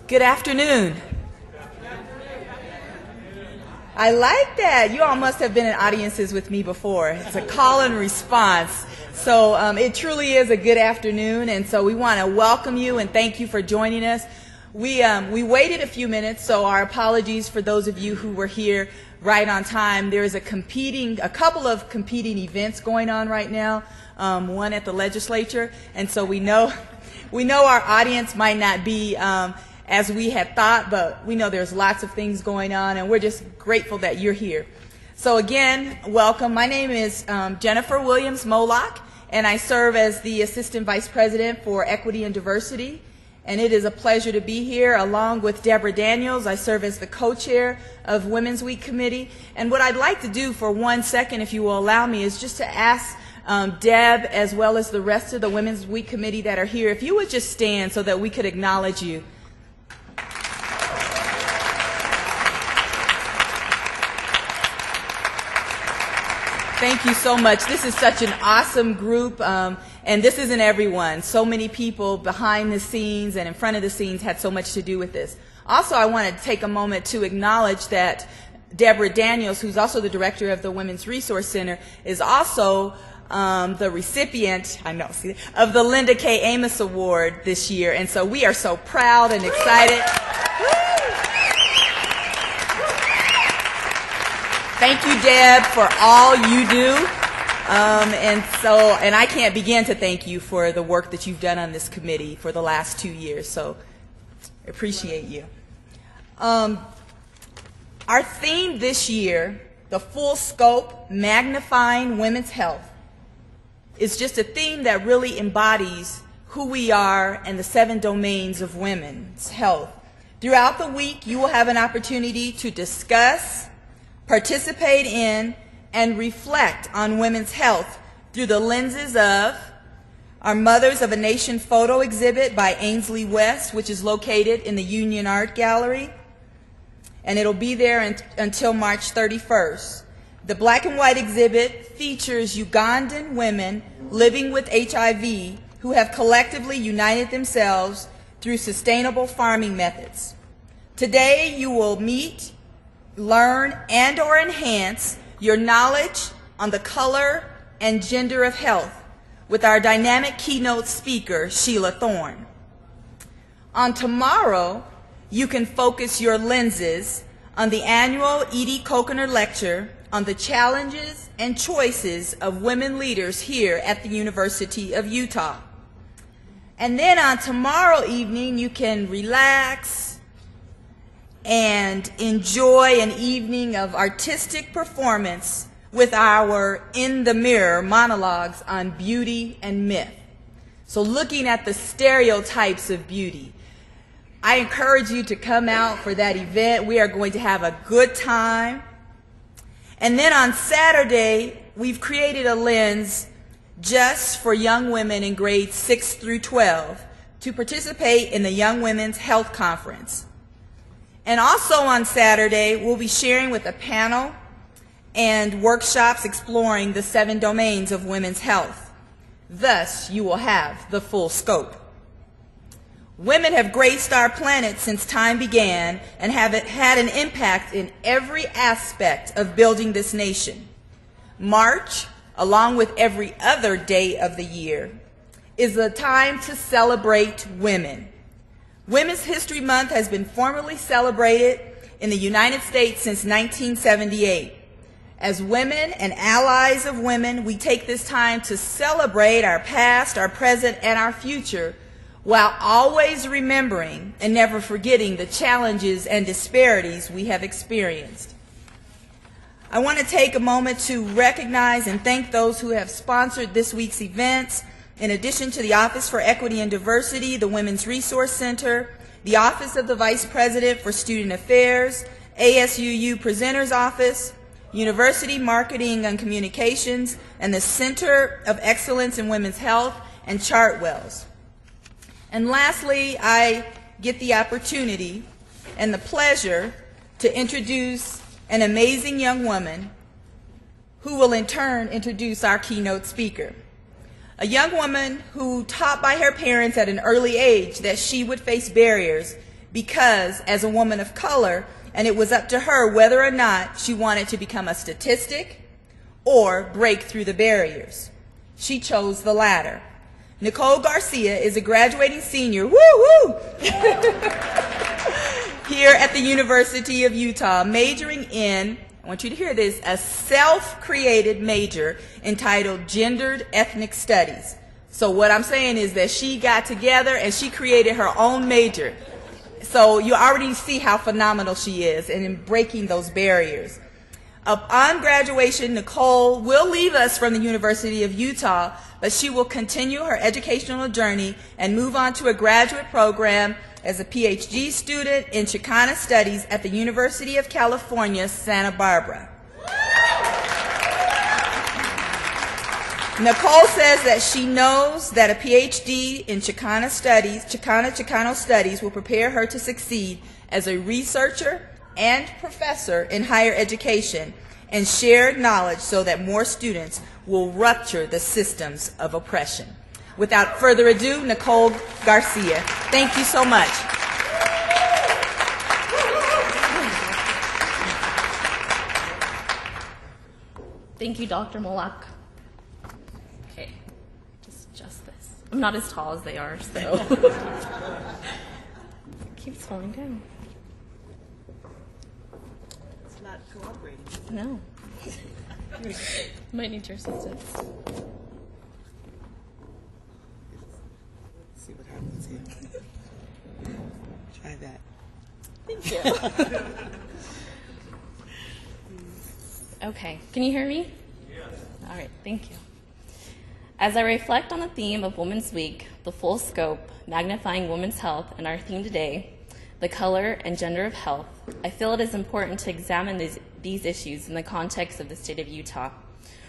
Good afternoon. I like that. You all must have been in audiences with me before. It's a call and response. So it truly is a good afternoon, and so we want to welcome you and thank you for joining us. We waited a few minutes, so our apologies for those of you who were here right on time. There is a couple of competing events going on right now, one at the legislature, and so we know our audience might not be as we had thought, but we know there's lots of things going on, and we're just grateful that you're here. So again, welcome. My name is Jennifer Williams Moloch, and I serve as the Assistant Vice President for Equity and Diversity. And it is a pleasure to be here along with Deborah Daniels. I serve as the co-chair of Women's Week Committee. And what I'd like to do for 1 second, if you will allow me, is just to ask Deb, as well as the rest of the Women's Week Committee that are here, if you would just stand so that we could acknowledge you. Thank you so much. This is such an awesome group, and this isn't everyone. So many people behind the scenes and in front of the scenes had so much to do with this. Also, I want to take a moment to acknowledge that Deborah Daniels, who's also the director of the Women's Resource Center, is also the recipient, of the Linda K. Amos Award this year, and so we are so proud and excited. Thank you, Deb, for all you do, and I can't begin to thank you for the work that you've done on this committee for the last 2 years, so I appreciate you. Our theme this year, the full scope, magnifying women's health, is just a theme that really embodies who we are and the 7 domains of women's health. Throughout the week, you will have an opportunity to discuss, participate in, and reflect on women's health through the lenses of our Mothers of a Nation photo exhibit by Ainsley West, which is located in the Union Art Gallery, and it'll be there until March 31st. The black and white exhibit features Ugandan women living with HIV who have collectively united themselves through sustainable farming methods. Today you will meet, learn, and/or enhance your knowledge on the color and gender of health with our dynamic keynote speaker, Sheila Thorne. On tomorrow, you can focus your lenses on the annual Edie Coconut Lecture on the challenges and choices of women leaders here at the University of Utah. And then on tomorrow evening, you can relax and enjoy an evening of artistic performance with our In the Mirror monologues on beauty and myth. So looking at the stereotypes of beauty. I encourage you to come out for that event. We are going to have a good time. And then on Saturday, we've created a lens just for young women in grades 6 through 12 to participate in the Young Women's Health Conference. And also on Saturday, we'll be sharing with a panel and workshops exploring the 7 domains of women's health. Thus, you will have the full scope. Women have graced our planet since time began and have had an impact in every aspect of building this nation. March, along with every other day of the year, is a time to celebrate women. Women's History Month has been formally celebrated in the United States since 1978. As women and allies of women, we take this time to celebrate our past, our present, and our future, while always remembering and never forgetting the challenges and disparities we have experienced. I want to take a moment to recognize and thank those who have sponsored this week's events. In addition to the Office for Equity and Diversity, the Women's Resource Center, the Office of the Vice President for Student Affairs, ASUU Presenter's Office, University Marketing and Communications, and the Center of Excellence in Women's Health, and Chartwells. And lastly, I get the opportunity and the pleasure to introduce an amazing young woman who will in turn introduce our keynote speaker. A young woman who, taught by her parents at an early age that she would face barriers, because as a woman of color, and it was up to her whether or not she wanted to become a statistic or break through the barriers. She chose the latter. Nicole Garcia is a graduating senior, woo-woo, here at the University of Utah, majoring in, I want you to hear this, a self-created major entitled Gendered Ethnic Studies. So what I'm saying is that she got together and she created her own major. So you already see how phenomenal she is in breaking those barriers. Upon graduation, Nicole will leave us from the University of Utah, but she will continue her educational journey and move on to a graduate program as a PhD student in Chicana Studies at the University of California, Santa Barbara. Nicole says that she knows that a PhD in Chicano Studies will prepare her to succeed as a researcher and professor in higher education and share knowledge so that more students will rupture the systems of oppression. Without further ado, Nicole Garcia. Thank you so much. Thank you, Dr. Molak. Okay, just this. I'm not as tall as they are, so. Keeps falling down. It's not cooperating. No. Might need your assistance. See what happens here. Try that. Thank you. Okay, can you hear me? Yes. All right, thank you. As I reflect on the theme of Women's Week, the full scope, magnifying women's health, and our theme today, the color and gender of health, I feel it is important to examine these issues in the context of the state of Utah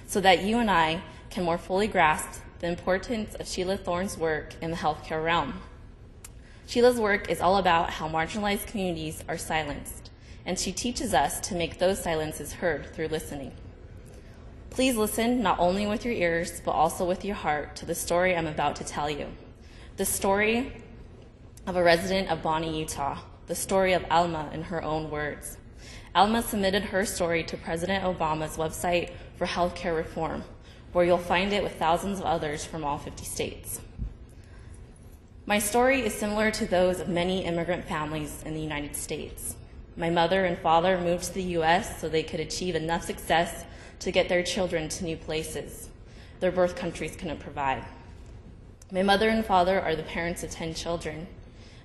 so that you and I can more fully grasp the importance of Sheila Thorne's work in the healthcare realm. Sheila's work is all about how marginalized communities are silenced, and she teaches us to make those silences heard through listening. Please listen not only with your ears, but also with your heart to the story I'm about to tell you. The story of a resident of Bonnie, Utah. The story of Alma in her own words. Alma submitted her story to President Obama's website for healthcare reform, where you'll find it with thousands of others from all 50 states. My story is similar to those of many immigrant families in the United States. My mother and father moved to the U.S. so they could achieve enough success to get their children to new places their birth countries couldn't provide. My mother and father are the parents of 10 children.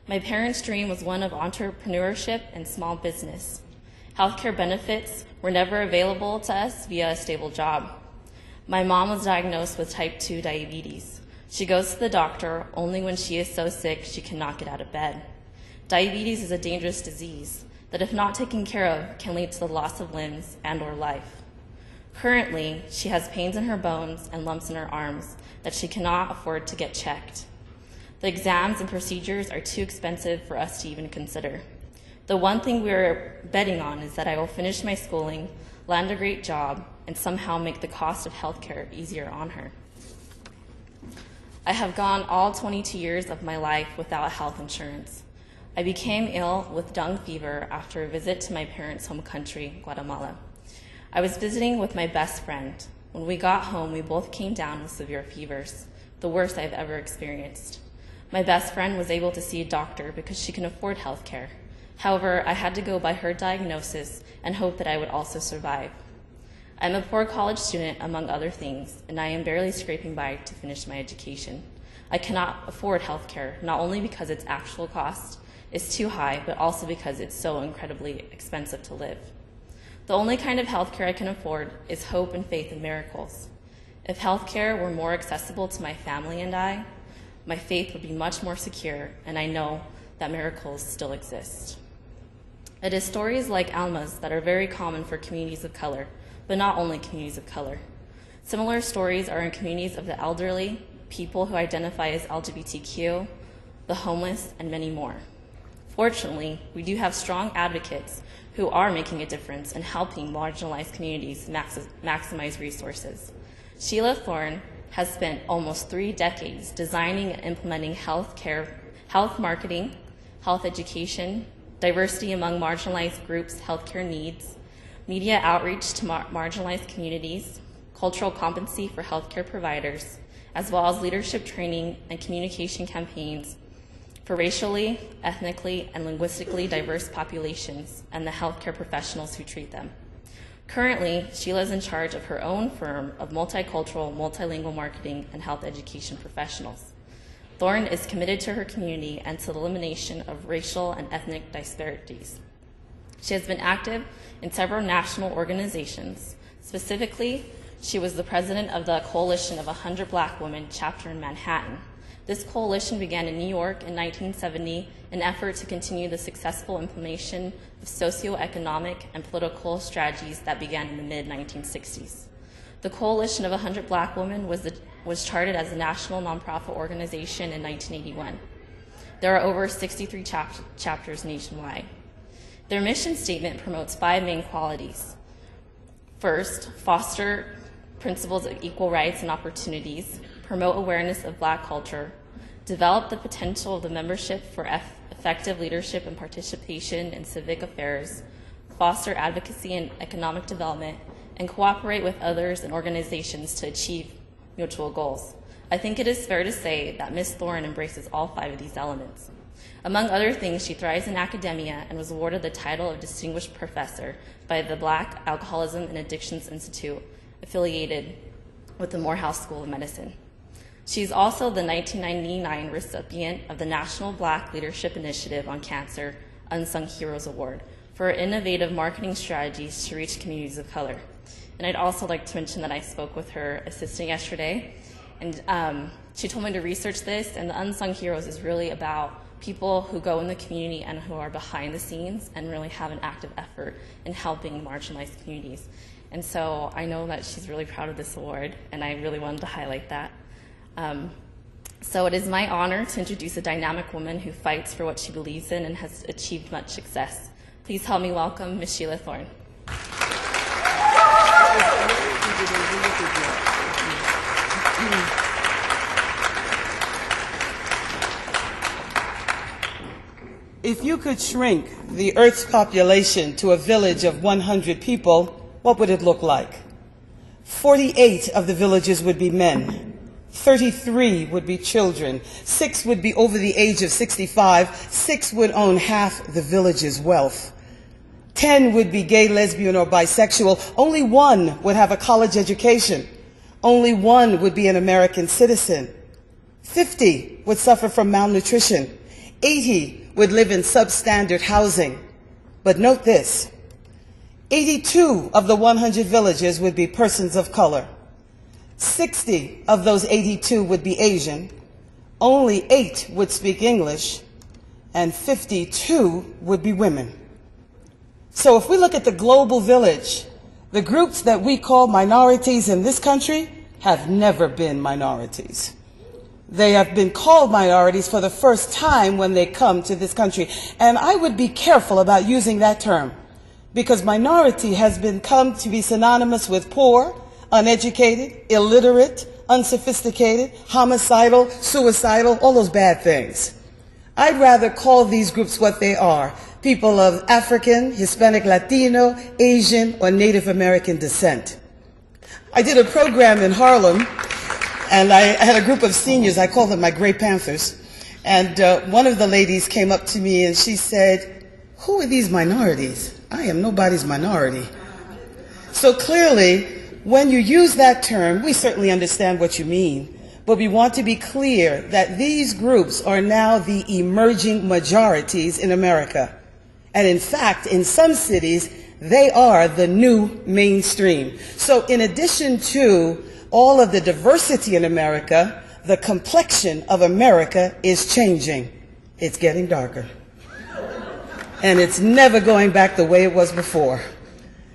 My parents' dream was one of entrepreneurship and small business. Healthcare benefits were never available to us via a stable job. My mom was diagnosed with type 2 diabetes. She goes to the doctor only when she is so sick she cannot get out of bed. Diabetes is a dangerous disease that, if not taken care of, can lead to the loss of limbs and/or life. Currently, she has pains in her bones and lumps in her arms that she cannot afford to get checked. The exams and procedures are too expensive for us to even consider. The one thing we are betting on is that I will finish my schooling, land a great job, and somehow make the cost of healthcare easier on her. I have gone all 22 years of my life without health insurance. I became ill with dung fever after a visit to my parents' home country, Guatemala. I was visiting with my best friend. When we got home, we both came down with severe fevers, the worst I've ever experienced. My best friend was able to see a doctor because she can afford health care. However, I had to go by her diagnosis and hope that I would also survive. I'm a poor college student, among other things, and I am barely scraping by to finish my education. I cannot afford health care, not only because its actual cost is too high, but also because it's so incredibly expensive to live. The only kind of health care I can afford is hope and faith in miracles. If health care were more accessible to my family and I, my faith would be much more secure, and I know that miracles still exist. It is stories like Alma's that are very common for communities of color, but not only communities of color. Similar stories are in communities of the elderly, people who identify as LGBTQ, the homeless, and many more. Fortunately, we do have strong advocates who are making a difference in helping marginalized communities maximize resources. Sheila Thorne has spent almost 3 decades designing and implementing health marketing, health education, diversity among marginalized groups' healthcare needs, media outreach to marginalized communities, cultural competency for healthcare providers, as well as leadership training and communication campaigns for racially, ethnically, and linguistically diverse populations and the healthcare professionals who treat them. Currently, Sheila is in charge of her own firm of multicultural, multilingual marketing and health education professionals. Thorne is committed to her community and to the elimination of racial and ethnic disparities. She has been active in several national organizations. Specifically, she was the president of the Coalition of 100 Black Women chapter in Manhattan. This coalition began in New York in 1970 in an effort to continue the successful implementation of socioeconomic and political strategies that began in the mid-1960s. The Coalition of 100 Black Women was chartered as a national nonprofit organization in 1981. There are over 63 chapters nationwide. Their mission statement promotes 5 main qualities. First, foster principles of equal rights and opportunities, promote awareness of Black culture, develop the potential of the membership for effective leadership and participation in civic affairs, foster advocacy and economic development, and cooperate with others and organizations to achieve mutual goals. I think it is fair to say that Ms. Thorne embraces all 5 of these elements. Among other things, she thrives in academia and was awarded the title of Distinguished Professor by the Black Alcoholism and Addictions Institute, affiliated with the Morehouse School of Medicine. She is also the 1999 recipient of the National Black Leadership Initiative on Cancer Unsung Heroes Award for her innovative marketing strategies to reach communities of color. And I'd also like to mention that I spoke with her assistant yesterday, and she told me to research this, and the Unsung Heroes is really about people who go in the community and who are behind the scenes and really have an active effort in helping marginalized communities. And so I know that she's really proud of this award, and I really wanted to highlight that. So it is my honor to introduce a dynamic woman who fights for what she believes in and has achieved much success. Please help me welcome Ms. Sheila Thorne. If you could shrink the Earth's population to a village of 100 people, what would it look like? 48 of the villages would be men. 33 would be children. 6 would be over the age of 65. 6 would own half the village's wealth. 10 would be gay, lesbian, or bisexual. Only 1 would have a college education. Only 1 would be an American citizen. 50 would suffer from malnutrition. 80 would live in substandard housing. But note this, 82 of the 100 villages would be persons of color. 60 of those 82 would be Asian. Only 8 would speak English, and 52 would be women. So if we look at the global village, the groups that we call minorities in this country have never been minorities. They have been called minorities for the first time when they come to this country. And I would be careful about using that term, because minority has come to be synonymous with poor, uneducated, illiterate, unsophisticated, homicidal, suicidal, all those bad things. I'd rather call these groups what they are: people of African, Hispanic, Latino, Asian, or Native American descent. I did a program in Harlem, and I had a group of seniors. I call them my Gray Panthers. And one of the ladies came up to me and she said, "Who are these minorities? I am nobody's minority." So clearly, when you use that term, we certainly understand what you mean, but we want to be clear that these groups are now the emerging majorities in America. And in fact, in some cities, they are the new mainstream. So in addition to all of the diversity in America, the complexion of America is changing. It's getting darker. And it's never going back the way it was before.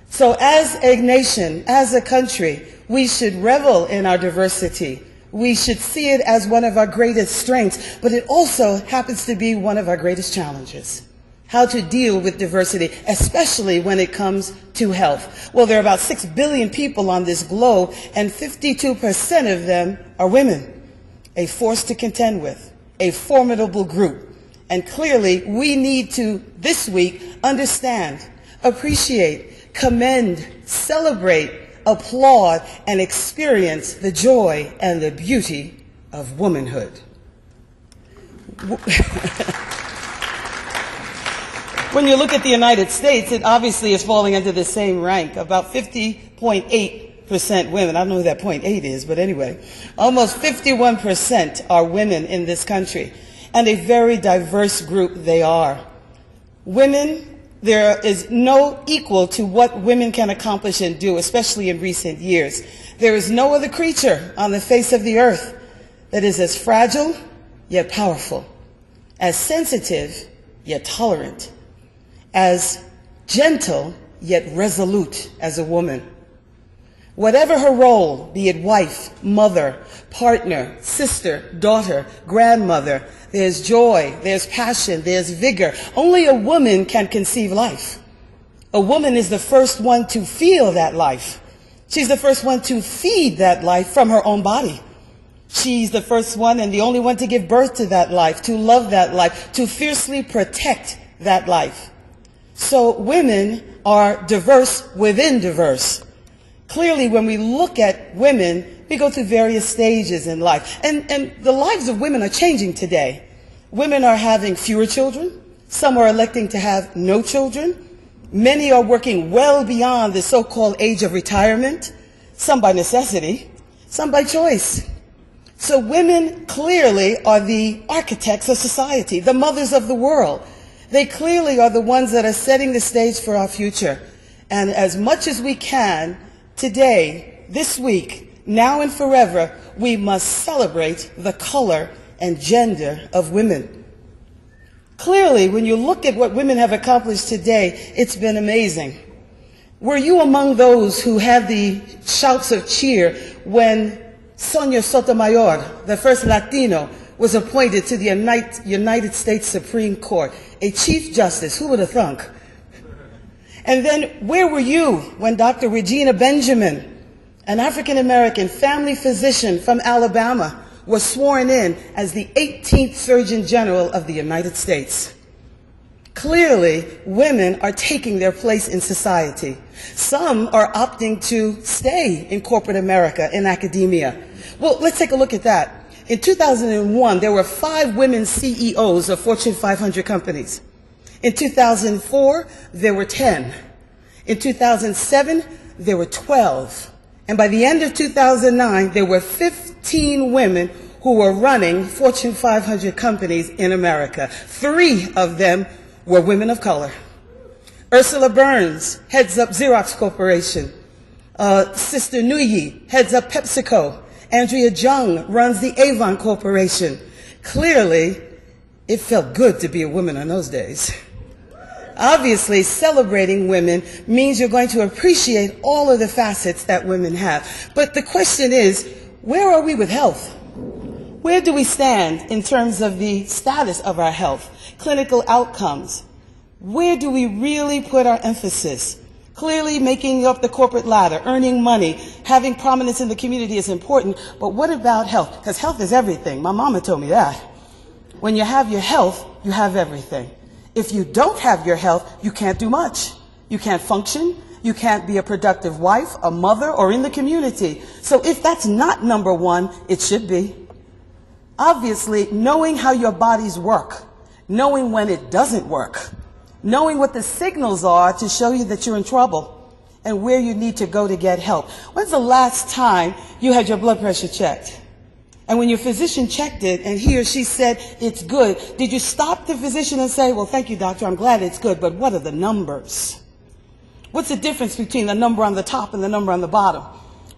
So as a nation, as a country, we should revel in our diversity. We should see it as one of our greatest strengths, but it also happens to be one of our greatest challenges. How to deal with diversity, especially when it comes to health. Well, there are about 6 billion people on this globe, and 52% of them are women. A force to contend with, a formidable group. And clearly, we need to, this week, understand, appreciate, commend, celebrate, applaud, and experience the joy and the beauty of womanhood. When you look at the United States, it obviously is falling into the same rank, about 50.8% women. I don't know who that 0.8 is, but anyway, almost 51% are women in this country, and a very diverse group they are. Women, there is no equal to what women can accomplish and do, especially in recent years. There is no other creature on the face of the earth that is as fragile yet powerful, as sensitive yet tolerant, as gentle yet resolute as a woman. Whatever her role, be it wife, mother, partner, sister, daughter, grandmother, there's joy, there's passion, there's vigor. Only a woman can conceive life. A woman is the first one to feel that life. She's the first one to feed that life from her own body. She's the first one and the only one to give birth to that life, to love that life, to fiercely protect that life. So women are diverse within diverse. Clearly, when we look at women, we go through various stages in life. And the lives of women are changing today. Women are having fewer children. Some are electing to have no children. Many are working well beyond the so-called age of retirement. Some by necessity, some by choice. So women clearly are the architects of society, the mothers of the world. They clearly are the ones that are setting the stage for our future. And as much as we can, today, this week, now and forever, we must celebrate the color and gender of women. Clearly, when you look at what women have accomplished today, it's been amazing. Were you among those who had the shouts of cheer when Sonia Sotomayor, the first Latino, was appointed to the United States Supreme Court, a Chief Justice? Who would have thunk? And then where were you when Dr. Regina Benjamin, an African-American family physician from Alabama, was sworn in as the 18th Surgeon General of the United States? Clearly, women are taking their place in society. Some are opting to stay in corporate America, in academia. Well, let's take a look at that. In 2001, there were 5 women CEOs of Fortune 500 companies. In 2004, there were 10. In 2007, there were 12. And by the end of 2009, there were 15 women who were running Fortune 500 companies in America. 3 of them were women of color. Ursula Burns heads up Xerox Corporation. Sister Nuyi heads up PepsiCo. Andrea Jung runs the Avon Corporation. Clearly, it felt good to be a woman in those days. Obviously, celebrating women means you're going to appreciate all of the facets that women have. But the question is, where are we with health? Where do we stand in terms of the status of our health, clinical outcomes? Where do we really put our emphasis? Clearly, making up the corporate ladder, earning money, having prominence in the community is important, but what about health? Because health is everything. My mama told me that. When you have your health, you have everything. If you don't have your health, you can't do much. You can't function. You can't be a productive wife, a mother, or in the community. So if that's not number one, it should be. Obviously, knowing how your bodies work, knowing when it doesn't work, knowing what the signals are to show you that you're in trouble and where you need to go to get help. When's the last time you had your blood pressure checked? And when your physician checked it and he or she said it's good, did you stop the physician and say, well, thank you, doctor, I'm glad it's good, but what are the numbers? What's the difference between the number on the top and the number on the bottom?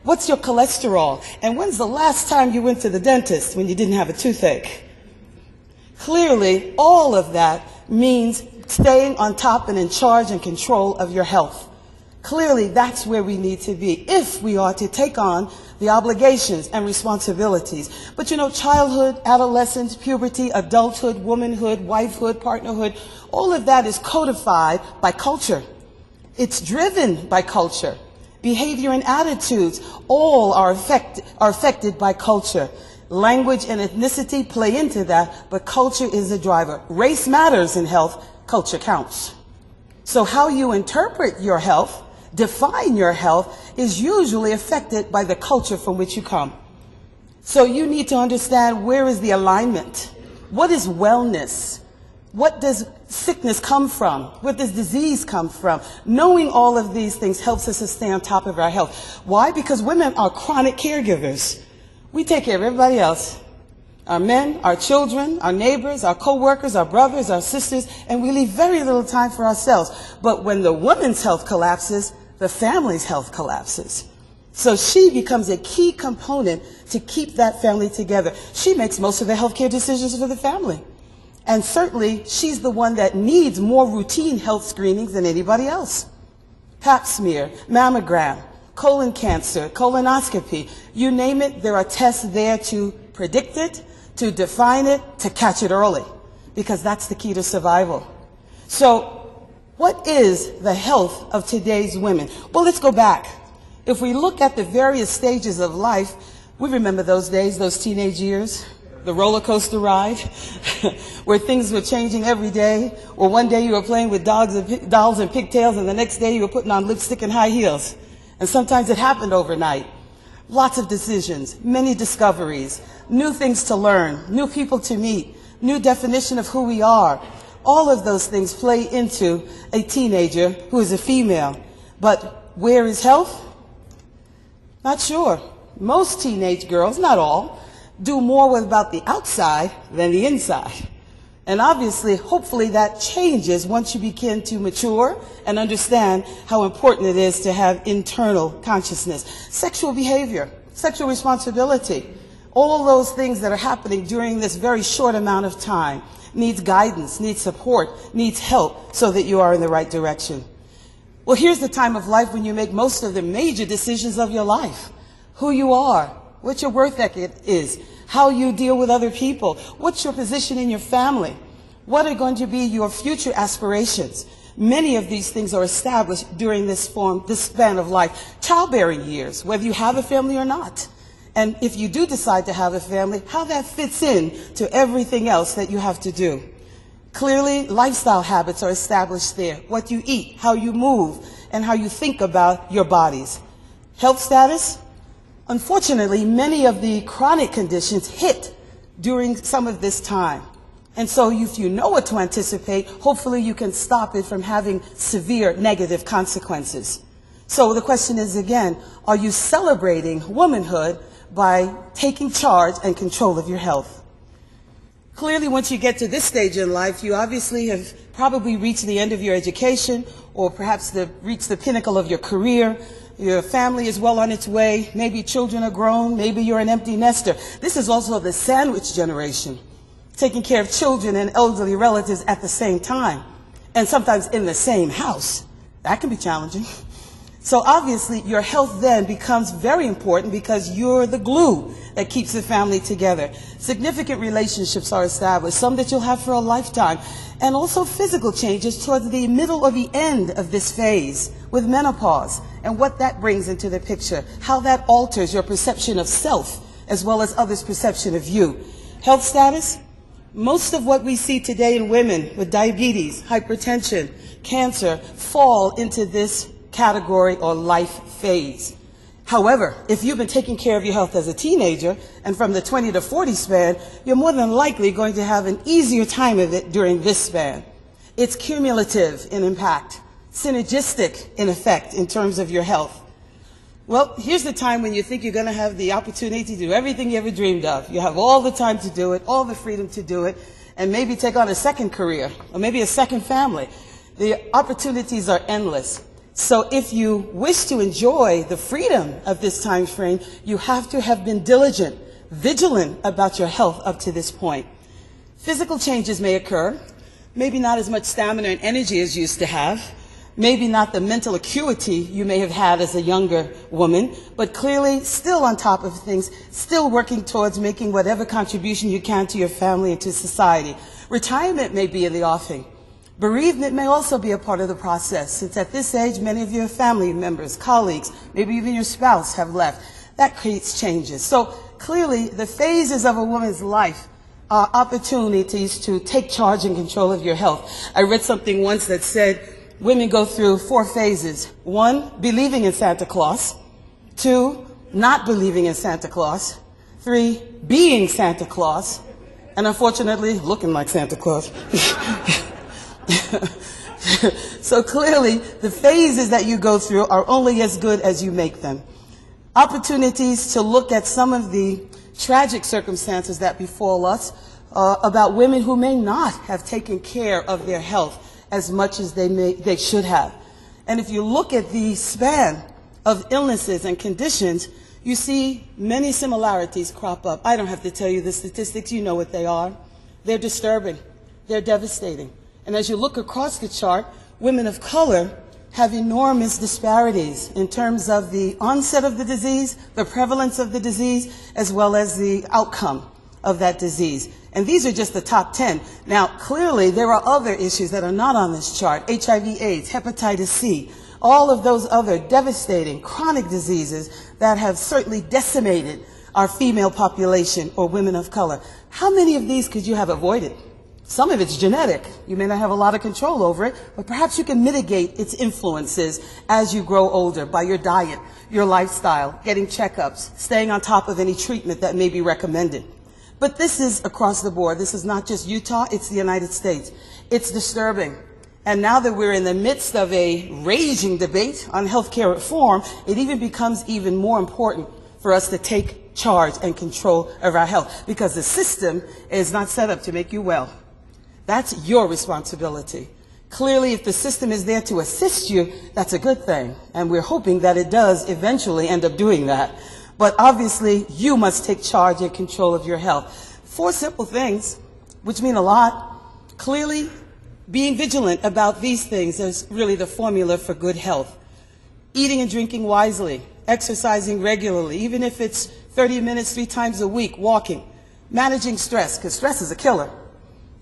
What's your cholesterol? And when's the last time you went to the dentist when you didn't have a toothache? Clearly, all of that means staying on top and in charge and control of your health. Clearly, that's where we need to be if we are to take on the obligations and responsibilities. But you know, childhood, adolescence, puberty, adulthood, womanhood, wifehood, partnerhood, all of that is codified by culture. It's driven by culture. Behavior and attitudes all are affected by culture. Language and ethnicity play into that, but culture is a driver. Race matters in health, culture counts. So how you interpret your health, define your health, is usually affected by the culture from which you come. So you need to understand, where is the alignment? What is wellness? What does sickness come from? Where does disease come from? Knowing all of these things helps us to stay on top of our health. Why? Because women are chronic caregivers. We take care of everybody else. Our men, our children, our neighbors, our co-workers, our brothers, our sisters, and we leave very little time for ourselves. But when the woman's health collapses, the family's health collapses. So she becomes a key component to keep that family together. She makes most of the healthcare decisions for the family. And certainly, she's the one that needs more routine health screenings than anybody else. Pap smear, mammogram, colon cancer, colonoscopy, you name it, there are tests there to predict it, to define it, to catch it early, because that's the key to survival. So, what is the health of today's women? Well, let's go back. If we look at the various stages of life, we remember those days, those teenage years, the roller coaster ride, where things were changing every day, or one day you were playing with dolls and pigtails, and the next day you were putting on lipstick and high heels. And sometimes it happened overnight. Lots of decisions, many discoveries, new things to learn, new people to meet, new definition of who we are. All of those things play into a teenager who is a female. But where is health? Not sure. Most teenage girls, not all, do more about the outside than the inside. And obviously, hopefully that changes once you begin to mature and understand how important it is to have internal consciousness. Sexual behavior, sexual responsibility, all those things that are happening during this very short amount of time needs guidance, needs support, needs help so that you are in the right direction. Well, here's the time of life when you make most of the major decisions of your life. Who you are, what your work ethic is, how you deal with other people, what's your position in your family, what are going to be your future aspirations. Many of these things are established during this span of life. Childbearing years, whether you have a family or not. And if you do decide to have a family, how that fits in to everything else that you have to do. Clearly, lifestyle habits are established there. What you eat, how you move, and how you think about your bodies. Health status? Unfortunately, many of the chronic conditions hit during some of this time. And so if you know what to anticipate, hopefully you can stop it from having severe negative consequences. So the question is again, are you celebrating womanhood by taking charge and control of your health? Clearly, once you get to this stage in life, you obviously have probably reached the end of your education, or perhaps reached the pinnacle of your career. Your family is well on its way. Maybe children are grown. Maybe you're an empty nester. This is also the sandwich generation, taking care of children and elderly relatives at the same time, and sometimes in the same house. That can be challenging. So obviously, your health then becomes very important because you're the glue that keeps the family together. Significant relationships are established, some that you'll have for a lifetime, and also physical changes towards the middle or the end of this phase with menopause and what that brings into the picture, how that alters your perception of self as well as others' perception of you. Health status? Most of what we see today in women with diabetes, hypertension, cancer fall into this category or life phase. However, if you've been taking care of your health as a teenager and from the 20 to 40 span, you're more than likely going to have an easier time of it during this span. It's cumulative in impact, synergistic in effect in terms of your health. Well, here's the time when you think you're going to have the opportunity to do everything you ever dreamed of. You have all the time to do it, all the freedom to do it, and maybe take on a second career or maybe a second family. The opportunities are endless. So if you wish to enjoy the freedom of this time frame, you have to have been diligent, vigilant about your health up to this point. Physical changes may occur, maybe not as much stamina and energy as you used to have, maybe not the mental acuity you may have had as a younger woman, but clearly still on top of things, still working towards making whatever contribution you can to your family and to society. Retirement may be in the offing. Bereavement may also be a part of the process, since at this age, many of your family members, colleagues, maybe even your spouse have left. That creates changes. So clearly, the phases of a woman's life are opportunities to take charge and control of your health. I read something once that said women go through 4 phases. 1, believing in Santa Claus. 2, not believing in Santa Claus. 3, being Santa Claus. And unfortunately, looking like Santa Claus. So clearly, the phases that you go through are only as good as you make them. Opportunities to look at some of the tragic circumstances that befall us about women who may not have taken care of their health as much as they should have. And if you look at the span of illnesses and conditions, you see many similarities crop up. I don't have to tell you the statistics, you know what they are. They're disturbing, they're devastating. And as you look across the chart, women of color have enormous disparities in terms of the onset of the disease, the prevalence of the disease, as well as the outcome of that disease. And these are just the top 10. Now, clearly, there are other issues that are not on this chart: HIV/AIDS, hepatitis C, all of those other devastating chronic diseases that have certainly decimated our female population or women of color. How many of these could you have avoided? Some of it's genetic. You may not have a lot of control over it, but perhaps you can mitigate its influences as you grow older by your diet, your lifestyle, getting checkups, staying on top of any treatment that may be recommended. But this is across the board. This is not just Utah, it's the United States. It's disturbing. And now that we're in the midst of a raging debate on healthcare reform, it even becomes even more important for us to take charge and control of our health, because the system is not set up to make you well. That's your responsibility. Clearly, if the system is there to assist you, that's a good thing. And we're hoping that it does eventually end up doing that. But obviously, you must take charge and control of your health. 4 simple things, which mean a lot. Clearly, being vigilant about these things is really the formula for good health. Eating and drinking wisely, exercising regularly, even if it's 30 minutes 3 times a week, walking. Managing stress, because stress is a killer.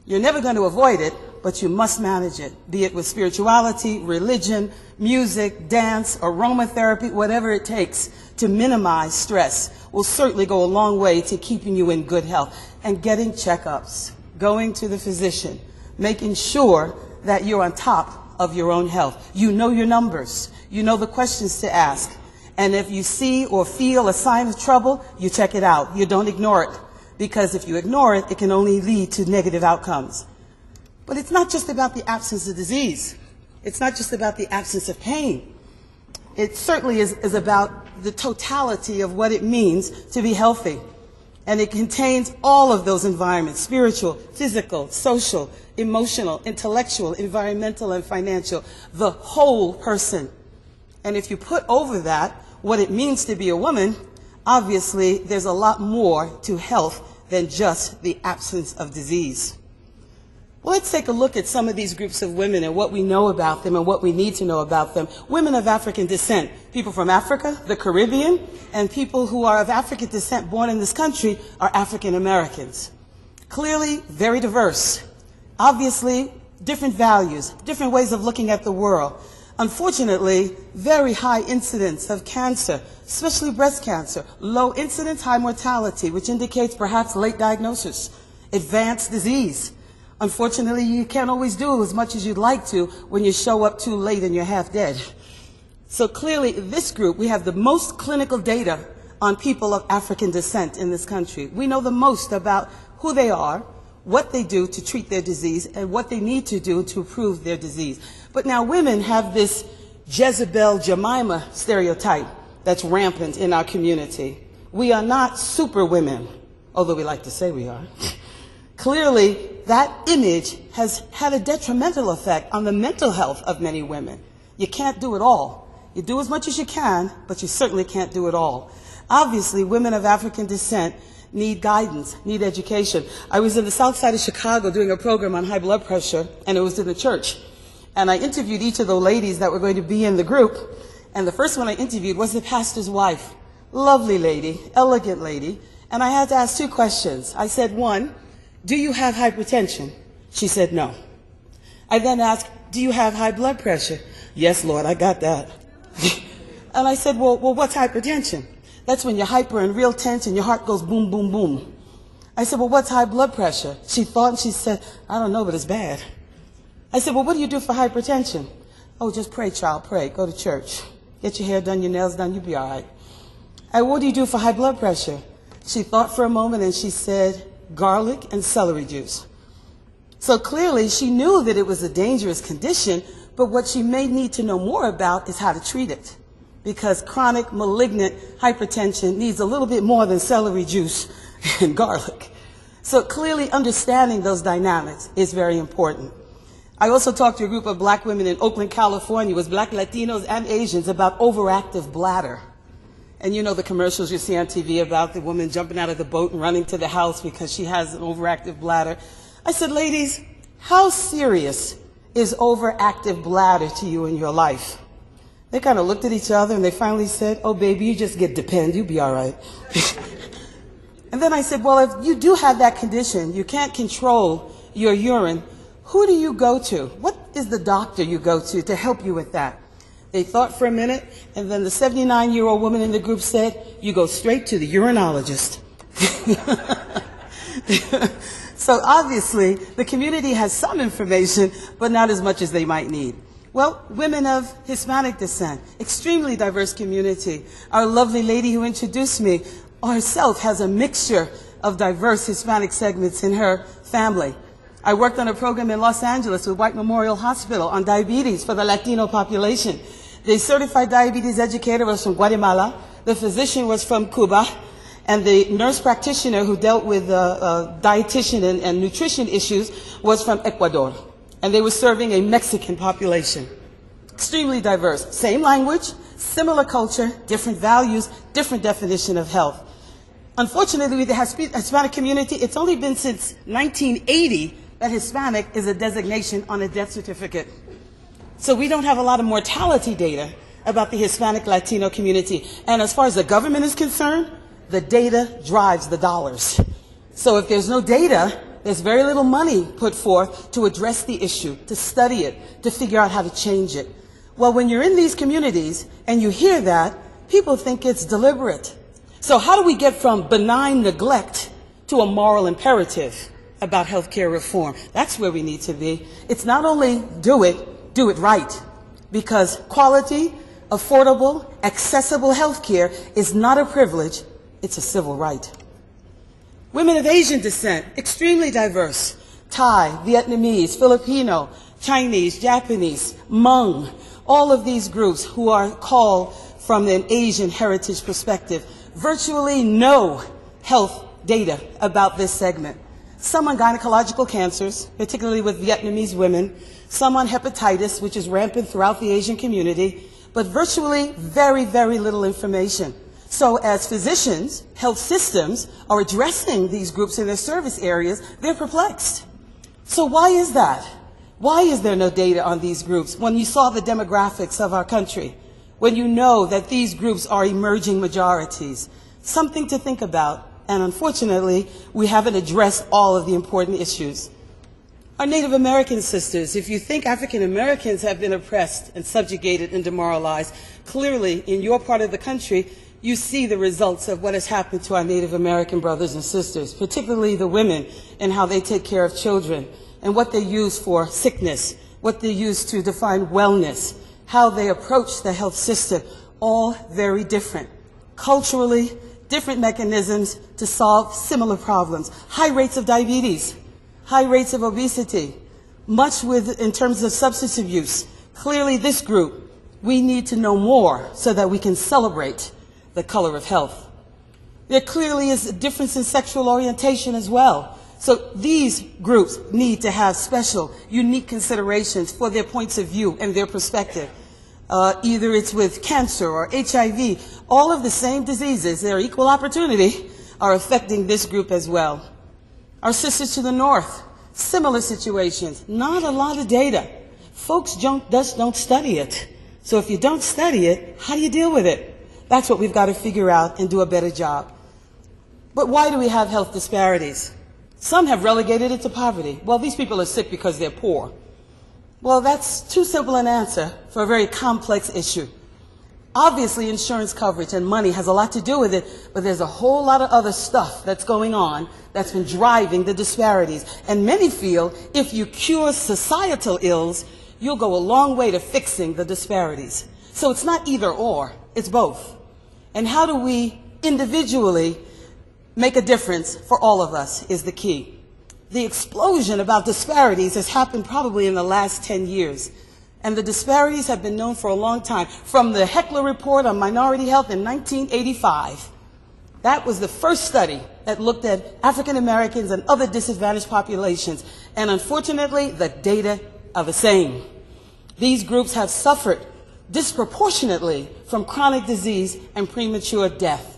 You're never going to avoid it, but you must manage it, be it with spirituality, religion, music, dance, aromatherapy, whatever it takes to minimize stress will certainly go a long way to keeping you in good health. And getting checkups, going to the physician, making sure that you're on top of your own health. You know your numbers. You know the questions to ask. And if you see or feel a sign of trouble, you check it out. You don't ignore it. Because if you ignore it, it can only lead to negative outcomes. But it's not just about the absence of disease. It's not just about the absence of pain. It certainly is about the totality of what it means to be healthy. And it contains all of those environments: spiritual, physical, social, emotional, intellectual, environmental, and financial. The whole person. And if you put over that what it means to be a woman, obviously, there's a lot more to health than just the absence of disease. Well, let's take a look at some of these groups of women and what we know about them and what we need to know about them. Women of African descent, people from Africa, the Caribbean, and people who are of African descent born in this country are African Americans. Clearly, very diverse. Obviously, different values, different ways of looking at the world. Unfortunately, very high incidence of cancer, especially breast cancer. Low incidence, high mortality, which indicates perhaps late diagnosis. Advanced disease. Unfortunately, you can't always do as much as you'd like to when you show up too late and you're half dead. So clearly, this group, we have the most clinical data on people of African descent in this country. We know the most about who they are, what they do to treat their disease, and what they need to do to improve their disease. But now women have this Jezebel Jemima stereotype that's rampant in our community. We are not super women, although we like to say we are. Clearly, that image has had a detrimental effect on the mental health of many women. You can't do it all. You do as much as you can, but you certainly can't do it all. Obviously, women of African descent need guidance, need education. I was in the south side of Chicago doing a program on high blood pressure, and it was in the church. And I interviewed each of the ladies that were going to be in the group. And the first one I interviewed was the pastor's wife. Lovely lady, elegant lady. And I had to ask 2 questions. I said, 1, do you have hypertension? She said, no. I then asked, do you have high blood pressure? Yes, Lord, I got that. And I said, well, what's hypertension? That's when you're hyper and real tense and your heart goes boom, boom, boom. I said, well, what's high blood pressure? She thought and she said, I don't know, but it's bad. I said, well, what do you do for hypertension? Oh, just pray, child, pray. Go to church. Get your hair done, your nails done, you'll be all right. What do you do for high blood pressure? She thought for a moment and she said, garlic and celery juice. So clearly she knew that it was a dangerous condition, but what she may need to know more about is how to treat it. Because chronic malignant hypertension needs a little bit more than celery juice and garlic. So clearly understanding those dynamics is very important. I also talked to a group of black women in Oakland, California, with black Latinos and Asians about overactive bladder. And you know the commercials you see on TV about the woman jumping out of the boat and running to the house because she has an overactive bladder. I said, ladies, how serious is overactive bladder to you in your life? They kind of looked at each other and they finally said, oh, baby, you just get Depend, you'll be all right. And then I said, well, if you do have that condition, you can't control your urine, who do you go to? What is the doctor you go to help you with that? They thought for a minute, and then the 79-year-old woman in the group said, you go straight to the urinologist. So obviously, the community has some information, but not as much as they might need. Well, women of Hispanic descent, extremely diverse community. Our lovely lady who introduced me herself has a mixture of diverse Hispanic segments in her family. I worked on a program in Los Angeles with White Memorial Hospital on diabetes for the Latino population. The certified diabetes educator was from Guatemala, the physician was from Cuba, and the nurse practitioner who dealt with dietitian and nutrition issues was from Ecuador. And they were serving a Mexican population. Extremely diverse. Same language, similar culture, different values, different definition of health. Unfortunately, with the Hispanic community, it's only been since 1980 that Hispanic is a designation on a death certificate. So we don't have a lot of mortality data about the Hispanic Latino community. And as far as the government is concerned, the data drives the dollars. So if there's no data, there's very little money put forth to address the issue, to study it, to figure out how to change it. Well, when you're in these communities and you hear that, people think it's deliberate. So how do we get from benign neglect to a moral imperative about healthcare reform? That's where we need to be. It's not only do it right. Because quality, affordable, accessible healthcare is not a privilege, it's a civil right. Women of Asian descent, extremely diverse. Thai, Vietnamese, Filipino, Chinese, Japanese, Hmong, all of these groups who are called from an Asian heritage perspective. Virtually no health data about this segment. Some on gynecological cancers, particularly with Vietnamese women, some on hepatitis, which is rampant throughout the Asian community, but virtually very, very little information. So as physicians, health systems are addressing these groups in their service areas, they're perplexed. So why is that? Why is there no data on these groups when you saw the demographics of our country? When you know that these groups are emerging majorities? Something to think about. And unfortunately, we haven't addressed all of the important issues. Our Native American sisters, if you think African Americans have been oppressed and subjugated and demoralized, clearly in your part of the country, you see the results of what has happened to our Native American brothers and sisters, particularly the women and how they take care of children and what they use for sickness, what they use to define wellness, how they approach the health system, all very different. Culturally, different mechanisms to solve similar problems. High rates of diabetes, high rates of obesity, much in terms of substance abuse. Clearly this group, we need to know more so that we can celebrate the color of health. There clearly is a difference in sexual orientation as well. So these groups need to have special, unique considerations for their points of view and their perspective. Either it's with cancer or HIV, all of the same diseases, they're equal opportunity, are affecting this group as well. Our sisters to the north, similar situations, not a lot of data. Folks just don't study it. So if you don't study it, how do you deal with it? That's what we've got to figure out and do a better job. But why do we have health disparities? Some have relegated it to poverty. Well, these people are sick because they're poor. Well, that's too simple an answer for a very complex issue. Obviously, insurance coverage and money has a lot to do with it, but there's a whole lot of other stuff that's going on that's been driving the disparities. And many feel if you cure societal ills, you'll go a long way to fixing the disparities. So it's not either or, it's both. And how do we individually make a difference for all of us is the key. The explosion about disparities has happened probably in the last 10 years. And the disparities have been known for a long time. From the Heckler Report on Minority Health in 1985, that was the first study that looked at African Americans and other disadvantaged populations. And unfortunately, the data are the same. These groups have suffered disproportionately from chronic disease and premature death.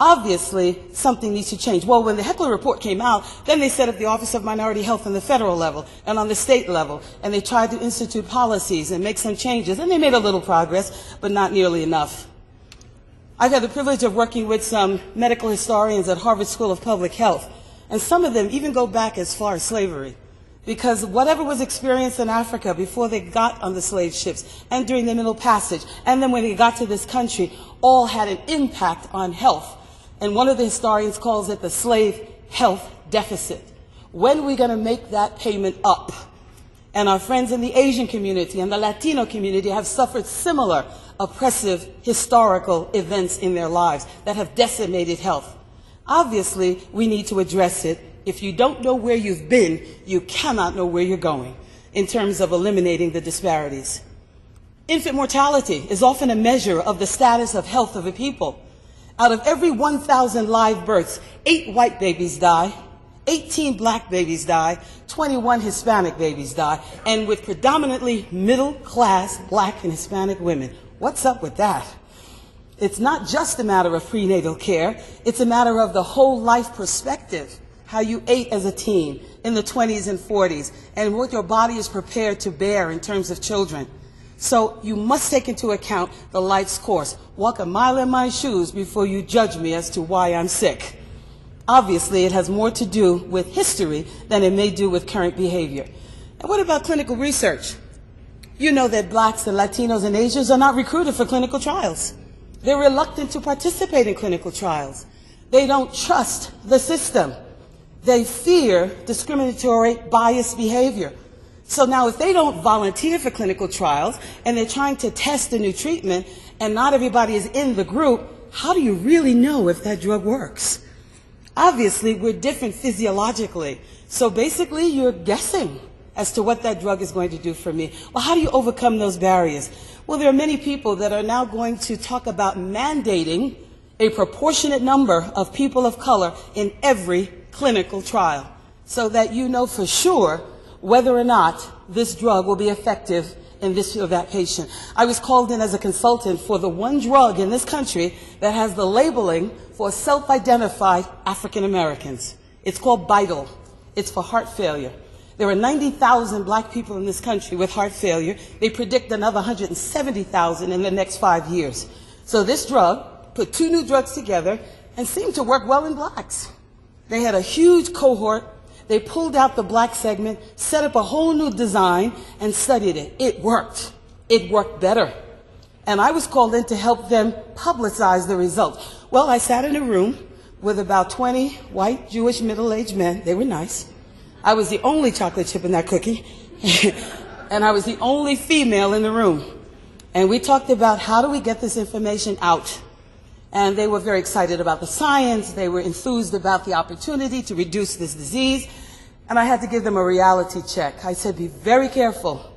Obviously, something needs to change. Well, when the Heckler Report came out, then they set up the Office of Minority Health on the federal level and on the state level, and they tried to institute policies and make some changes, and they made a little progress, but not nearly enough. I've had the privilege of working with some medical historians at Harvard School of Public Health, and some of them even go back as far as slavery, because whatever was experienced in Africa before they got on the slave ships and during the Middle Passage, and then when they got to this country, all had an impact on health. And one of the historians calls it the slave health deficit. When are we going to make that payment up? And our friends in the Asian community and the Latino community have suffered similar oppressive historical events in their lives that have decimated health. Obviously, we need to address it. If you don't know where you've been, you cannot know where you're going in terms of eliminating the disparities. Infant mortality is often a measure of the status of health of a people. Out of every 1,000 live births, 8 white babies die, 18 black babies die, 21 Hispanic babies die, and with predominantly middle-class black and Hispanic women. What's up with that? It's not just a matter of prenatal care, it's a matter of the whole life perspective, how you ate as a teen in the 20s and 40s, and what your body is prepared to bear in terms of children. So you must take into account the life's course. Walk a mile in my shoes before you judge me as to why I'm sick. Obviously, it has more to do with history than it may do with current behavior. And what about clinical research? You know that blacks and Latinos and Asians are not recruited for clinical trials. They're reluctant to participate in clinical trials. They don't trust the system. They fear discriminatory, biased behavior. So now if they don't volunteer for clinical trials and they're trying to test a new treatment and not everybody is in the group, how do you really know if that drug works? Obviously, we're different physiologically. So basically, you're guessing as to what that drug is going to do for me. Well, how do you overcome those barriers? Well, there are many people that are now going to talk about mandating a proportionate number of people of color in every clinical trial so that you know for sure whether or not this drug will be effective in this or that patient. I was called in as a consultant for the one drug in this country that has the labeling for self-identified African Americans. It's called Vital. It's for heart failure. There are 90,000 black people in this country with heart failure. They predict another 170,000 in the next 5 years. So this drug put 2 new drugs together and seemed to work well in blacks. They had a huge cohort. They pulled out the black segment, set up a whole new design, and studied it. It worked. It worked better. And I was called in to help them publicize the results. Well, I sat in a room with about 20 white, Jewish, middle-aged men. They were nice. I was the only chocolate chip in that cookie. And I was the only female in the room. And we talked about how do we get this information out. And they were very excited about the science. They were enthused about the opportunity to reduce this disease. And I had to give them a reality check. I said, be very careful.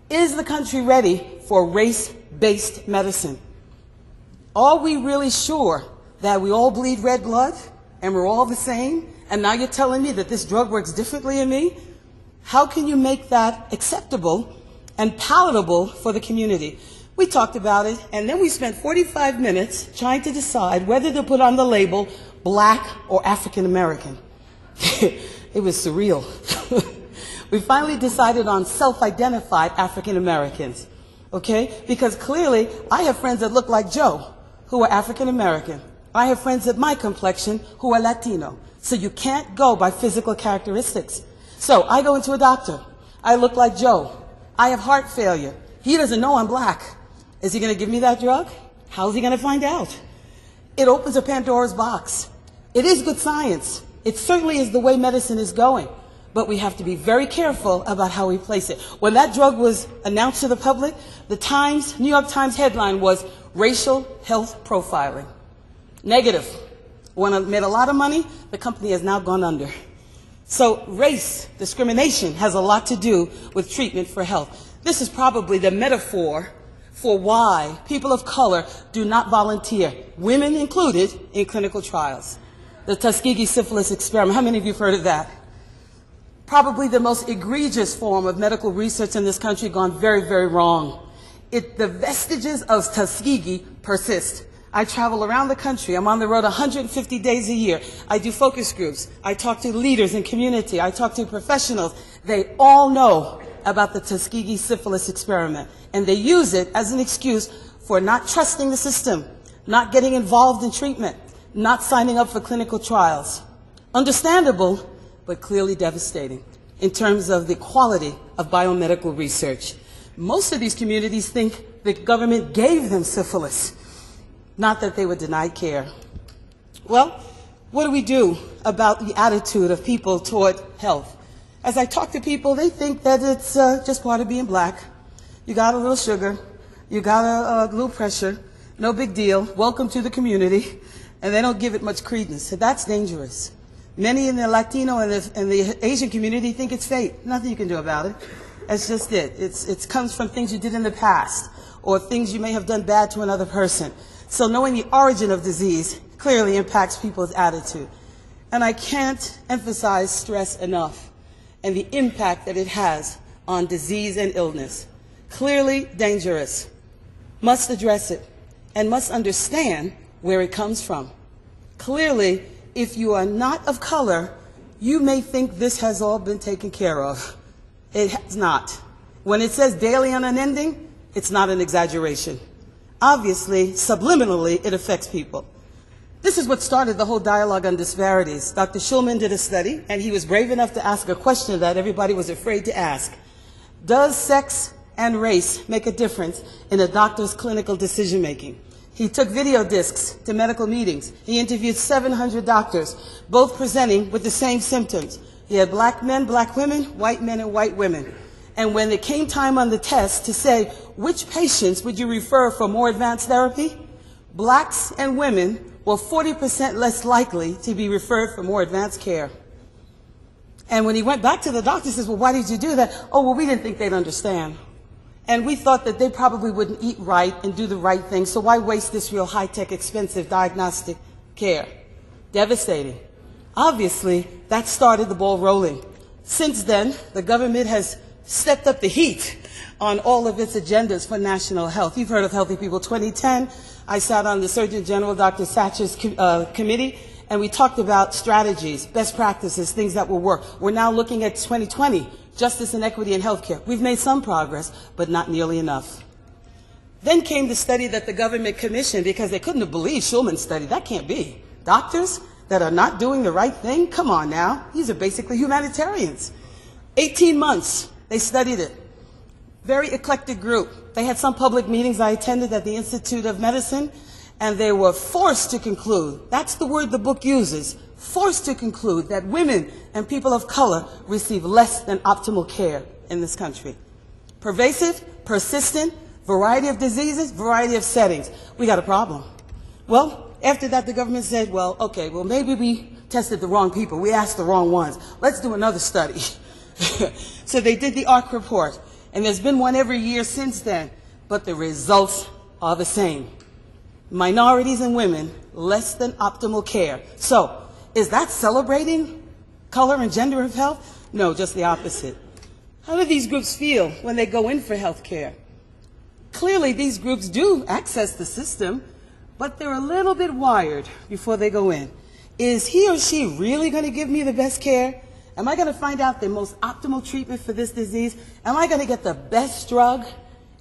Is the country ready for race-based medicine? Are we really sure that we all bleed red blood and we're all the same? And now you're telling me that this drug works differently in me? How can you make that acceptable and palatable for the community? We talked about it, and then we spent 45 minutes trying to decide whether to put on the label black or African American. It was surreal. We finally decided on self-identified African Americans, okay? Because clearly, I have friends that look like Joe, who are African American. I have friends of my complexion who are Latino. So you can't go by physical characteristics. So I go into a doctor. I look like Joe. I have heart failure. He doesn't know I'm black. Is he going to give me that drug? How's he going to find out? It opens a Pandora's box. It is good science. It certainly is the way medicine is going. But we have to be very careful about how we place it. When that drug was announced to the public, the New York Times headline was racial health profiling. Negative. When it made a lot of money, the company has now gone under. So race discrimination has a lot to do with treatment for health. This is probably the metaphor for why people of color do not volunteer, women included, in clinical trials. The Tuskegee syphilis experiment, how many of you have heard of that? Probably the most egregious form of medical research in this country gone very, very wrong. The vestiges of Tuskegee persist. I travel around the country. I'm on the road 150 days a year. I do focus groups. I talk to leaders in community. I talk to professionals. They all know about the Tuskegee syphilis experiment, and they use it as an excuse for not trusting the system, not getting involved in treatment, not signing up for clinical trials. Understandable, but clearly devastating in terms of the quality of biomedical research. Most of these communities think the government gave them syphilis, not that they were denied care. Well, what do we do about the attitude of people toward health? As I talk to people, they think that it's just part of being black. You got a little sugar, you got a little pressure, no big deal, welcome to the community, and they don't give it much credence. So that's dangerous. Many in the Latino and the Asian community think it's fate. Nothing you can do about it. That's just it. It comes from things you did in the past or things you may have done bad to another person. So knowing the origin of disease clearly impacts people's attitude. And I can't emphasize stress enough and the impact that it has on disease and illness. Clearly dangerous. Must address it and must understand where it comes from. Clearly, if you are not of color, you may think this has all been taken care of. It has not. When it says daily and unending, it's not an exaggeration. Obviously, subliminally, it affects people. This is what started the whole dialogue on disparities. Dr. Shulman did a study, and he was brave enough to ask a question that everybody was afraid to ask. Does sex and race make a difference in a doctor's clinical decision-making? He took video discs to medical meetings. He interviewed 700 doctors, both presenting with the same symptoms. He had black men, black women, white men, and white women. And when it came time on the test to say, which patients would you refer for more advanced therapy? Blacks and women were 40% less likely to be referred for more advanced care. And when he went back to the doctor, he says, well, why did you do that? Oh, well, we didn't think they'd understand. And we thought that they probably wouldn't eat right and do the right thing, so why waste this real high-tech, expensive diagnostic care? Devastating. Obviously, that started the ball rolling. Since then, the government has stepped up the heat on all of its agendas for national health. You've heard of Healthy People 2010. I sat on the Surgeon General, Dr. Satcher's committee, and we talked about strategies, best practices, things that will work. We're now looking at 2020. Justice and equity in healthcare. We've made some progress, but not nearly enough. Then came the study that the government commissioned because they couldn't have believed Shulman's study. That can't be. Doctors that are not doing the right thing? Come on now. These are basically humanitarians. 18 months, they studied it. Very eclectic group. They had some public meetings I attended at the Institute of Medicine, and they were forced to conclude, that's the word the book uses, forced to conclude that women and people of color receive less than optimal care in this country. Pervasive, persistent, variety of diseases, variety of settings. We got a problem. Well, after that, the government said, well, okay, well, maybe we tested the wrong people. We asked the wrong ones. Let's do another study. So they did the ARC report, and there's been one every year since then, but the results are the same. Minorities and women, less than optimal care. So, is that celebrating color and gender of health? No, just the opposite. How do these groups feel when they go in for health care? Clearly, these groups do access the system, but they're a little bit wired before they go in. Is he or she really going to give me the best care? Am I going to find out the most optimal treatment for this disease? Am I going to get the best drug?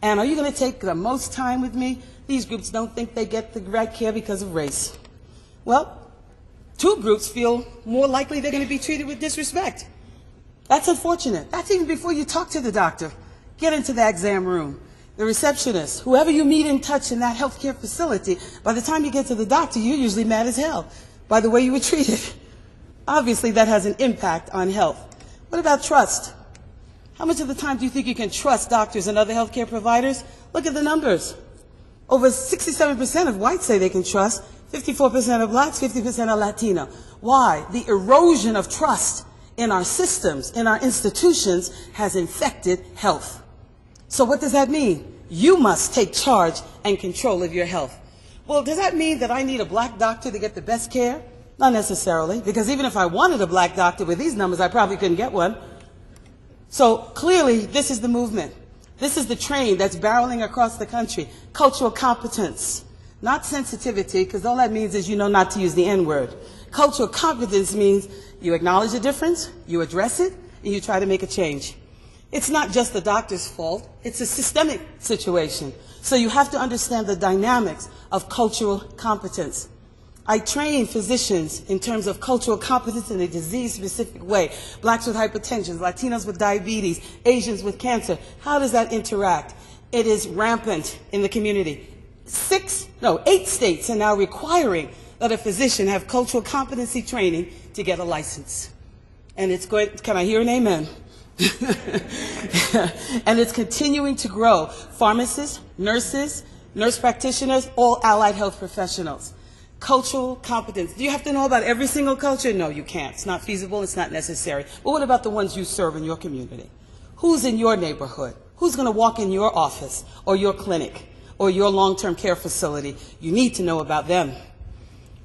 And are you going to take the most time with me? These groups don't think they get the right care because of race. Well, two groups feel more likely they're going to be treated with disrespect. That's unfortunate. That's even before you talk to the doctor. Get into the exam room. the receptionist, whoever you meet and touch in that healthcare facility, by the time you get to the doctor, you're usually mad as hell by the way you were treated. Obviously, that has an impact on health. What about trust? How much of the time do you think you can trust doctors and other healthcare providers? Look at the numbers. Over 67% of whites say they can trust, 54% of blacks, 50% are Latino. Why? The erosion of trust in our systems, in our institutions, has infected health. So what does that mean? You must take charge and control of your health. Well, does that mean that I need a black doctor to get the best care? Not necessarily, because even if I wanted a black doctor with these numbers, I probably couldn't get one. So clearly, this is the movement. This is the train that's barreling across the country. Cultural competence, not sensitivity, because all that means is you know not to use the N-word. Cultural competence means you acknowledge the difference, you address it, and you try to make a change. It's not just the doctor's fault, it's a systemic situation. So you have to understand the dynamics of cultural competence. I train physicians in terms of cultural competence in a disease-specific way. Blacks with hypertension, Latinos with diabetes, Asians with cancer. How does that interact? It is rampant in the community. 8 states are now requiring that a physician have cultural competency training to get a license. And it's going, can I hear an amen? And it's continuing to grow. Pharmacists, nurses, nurse practitioners, all allied health professionals. Cultural competence. Do you have to know about every single culture? No, you can't. It's not feasible. It's not necessary. But what about the ones you serve in your community? Who's in your neighborhood? Who's going to walk in your office or your clinic or your long-term care facility? You need to know about them.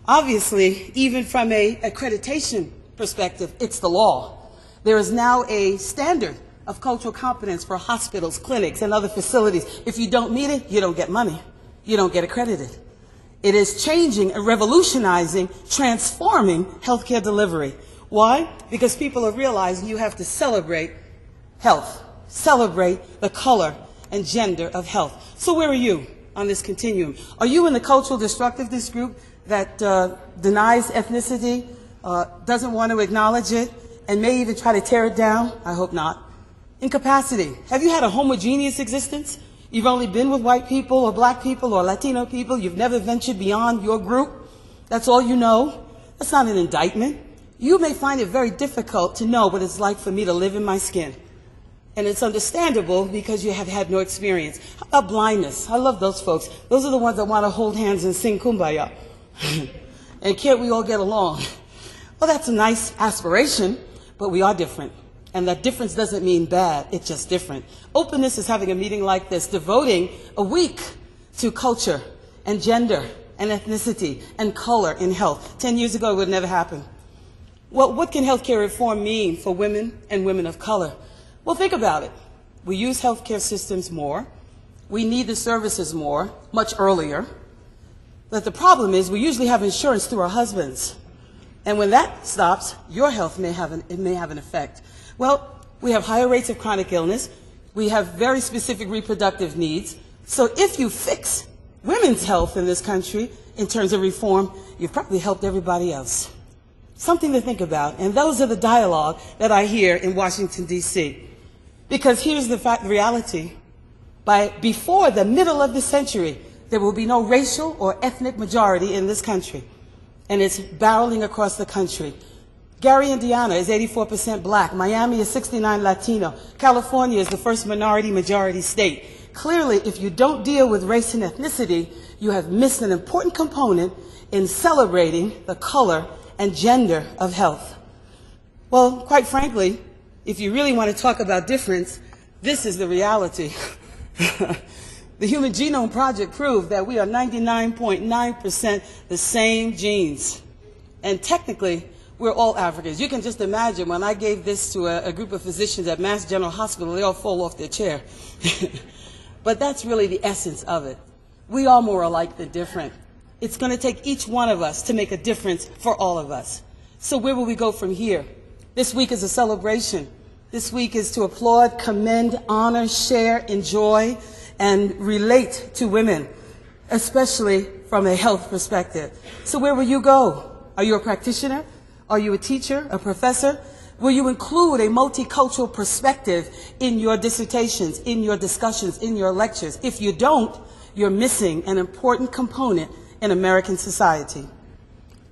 Obviously, even from an accreditation perspective, it's the law. There is now a standard of cultural competence for hospitals, clinics, and other facilities. If you don't meet it, you don't get money. You don't get accredited. It is changing and revolutionizing, transforming healthcare delivery. Why? Because people are realizing you have to celebrate health, celebrate the color and gender of health. So where are you on this continuum? Are you in the cultural destructiveness group that denies ethnicity, doesn't want to acknowledge it, and may even try to tear it down? I hope not. Incapacity. Have you had a homogeneous existence? You've only been with white people or black people or Latino people. You've never ventured beyond your group. That's all you know. That's not an indictment. You may find it very difficult to know what it's like for me to live in my skin. And it's understandable because you have had no experience. How about blindness? I love those folks. Those are the ones that want to hold hands and sing Kumbaya. And can't we all get along? Well, that's a nice aspiration, but we are different. And that difference doesn't mean bad, it's just different. Openness is having a meeting like this, devoting a week to culture and gender and ethnicity and color in health. 10 years ago, it would never happen. Well, what can healthcare reform mean for women and women of color? Well, think about it. We use healthcare systems more. We need the services more, much earlier. But the problem is we usually have insurance through our husbands. And when that stops, your health may have an effect. Well, we have higher rates of chronic illness. We have very specific reproductive needs. So if you fix women's health in this country in terms of reform, you've probably helped everybody else. Something to think about. And those are the dialogue that I hear in Washington, D.C. Because here's the reality. Before the middle of the century, there will be no racial or ethnic majority in this country. And it's barreling across the country. Gary, Indiana is 84% black. Miami is 69% Latino. California is the first minority-majority state. Clearly, if you don't deal with race and ethnicity, you have missed an important component in celebrating the color and gender of health. Well, quite frankly, if you really want to talk about difference, this is the reality. The Human Genome Project proved that we are 99.9% the same genes. And technically, we're all Africans. You can just imagine when I gave this to a group of physicians at Mass General Hospital, they all fall off their chair. But that's really the essence of it. We are more alike than different. It's going to take each one of us to make a difference for all of us. So where will we go from here? This week is a celebration. This week is to applaud, commend, honor, share, enjoy, and relate to women, especially from a health perspective. So where will you go? Are you a practitioner? Are you a teacher, a professor? Will you include a multicultural perspective in your dissertations, in your discussions, in your lectures? If you don't, you're missing an important component in American society.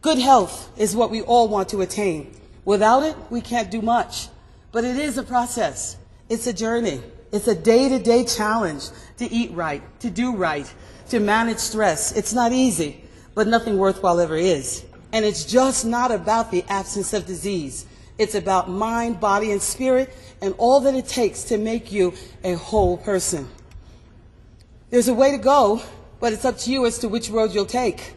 Good health is what we all want to attain. Without it, we can't do much. But it is a process. It's a journey. It's a day-to-day challenge to eat right, to do right, to manage stress. It's not easy, but nothing worthwhile ever is. And it's just not about the absence of disease. It's about mind, body, and spirit, and all that it takes to make you a whole person. There's a way to go, but it's up to you as to which road you'll take.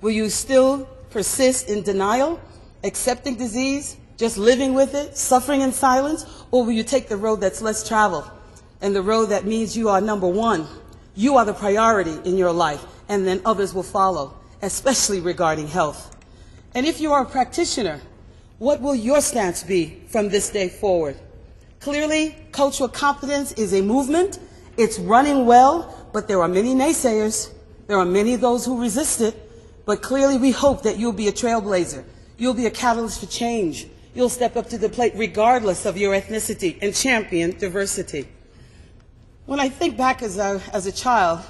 Will you still persist in denial, accepting disease, just living with it, suffering in silence, or will you take the road that's less traveled, and the road that means you are number one? You are the priority in your life, and then others will follow, especially regarding health. And if you are a practitioner, what will your stance be from this day forward? Clearly, cultural competence is a movement. It's running well, but there are many naysayers. There are many of those who resist it. But clearly, we hope that you'll be a trailblazer. You'll be a catalyst for change. You'll step up to the plate regardless of your ethnicity and champion diversity. When I think back as a child,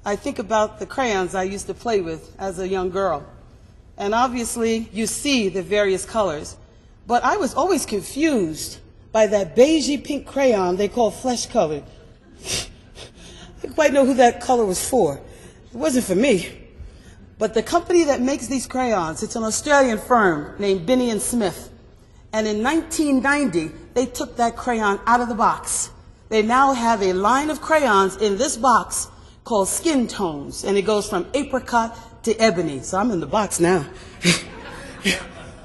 I think about the crayons I used to play with as a young girl. And obviously, you see the various colors. But I was always confused by that beigey pink crayon they call flesh colored. I didn't quite know who that color was for. It wasn't for me. But the company that makes these crayons, it's an Australian firm named Binney and Smith. And in 1990, they took that crayon out of the box. They now have a line of crayons in this box called Skin Tones, and it goes from apricot to ebony. So I'm in the box now.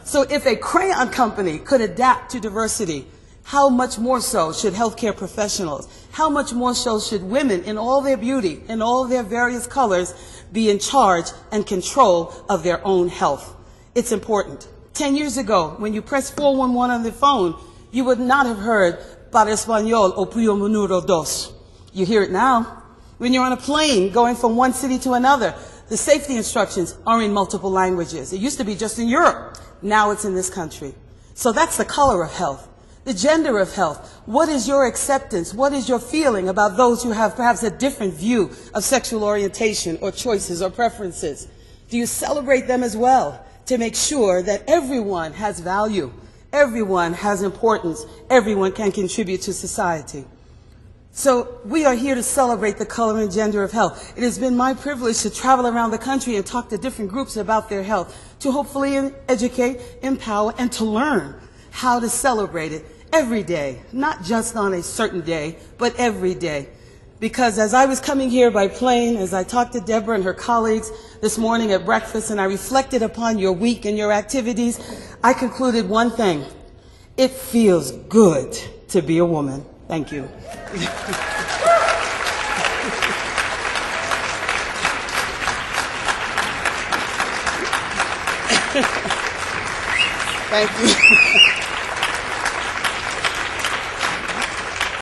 So if a crayon company could adapt to diversity, how much more so should healthcare professionals? How much more so should women in all their beauty, in all their various colors, be in charge and control of their own health? It's important. 10 years ago, when you pressed 411 on the phone, you would not have heard para español o puyo menudo dos. You hear it now. When you're on a plane going from one city to another, the safety instructions are in multiple languages. It used to be just in Europe. Now it's in this country. So that's the color of health, the gender of health. What is your acceptance? What is your feeling about those who have perhaps a different view of sexual orientation or choices or preferences? Do you celebrate them as well to make sure that everyone has value, everyone has importance, everyone can contribute to society? So we are here to celebrate the color and gender of health. It has been my privilege to travel around the country and talk to different groups about their health, to hopefully educate, empower, and to learn how to celebrate it every day, not just on a certain day, but every day. Because as I was coming here by plane, as I talked to Deborah and her colleagues this morning at breakfast, and I reflected upon your week and your activities, I concluded one thing: it feels good to be a woman. Thank you. Thank you.